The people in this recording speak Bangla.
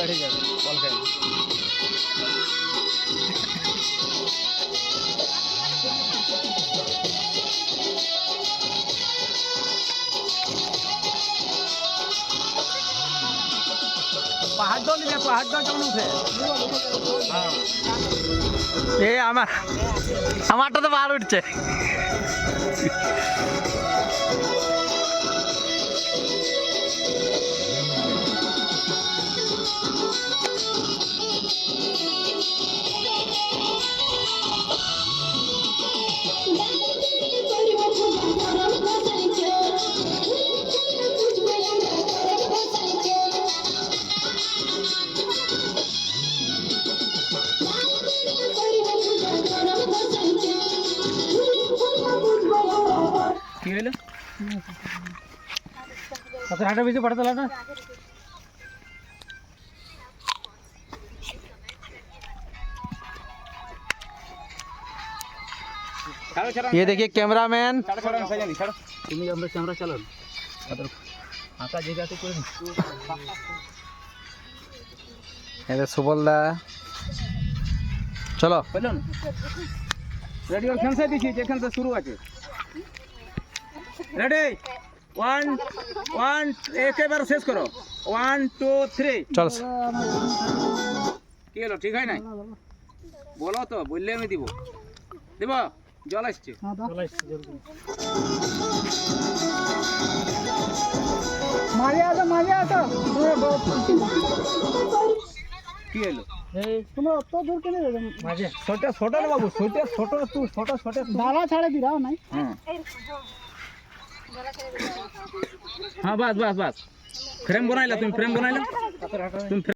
বেড়ে যাবে বল খাই পাহাড় জল দিবে পাহাড় জল যখন উঠে আমারটা তো পাহাড় উঠছে। কি হলো হাঁটা বেশি পড়া তোলা না ये देखिए कैमरामैन। তুমি আমরা ক্যামেরা চালান ফাঁকা জায়গাতে করে ये सुबल दा चलो বলুন রেডি ওখান থেকে দিছি যেখান থেকে শুরু আছে রেডি 1 1 একেবারে শেষ করো 1 2 3 चल কি হলো ঠিক হয় নাই বলো তো বললে আমি দিব দেব জল আসছে জল আসছে জলদি মারিয়া তো কি হলো তোমরা অত দূর কেন যাবে মাঝে ছোটা ছোটা না বাবু ছোটা ছোট তুই ছোট ছোট ডালা ছাড়ে দিরাও নাই হ্যাঁ বাস বাস বাস ফ্রেম বনাইলা তুমি ফ্রেম বনাইলা তুমি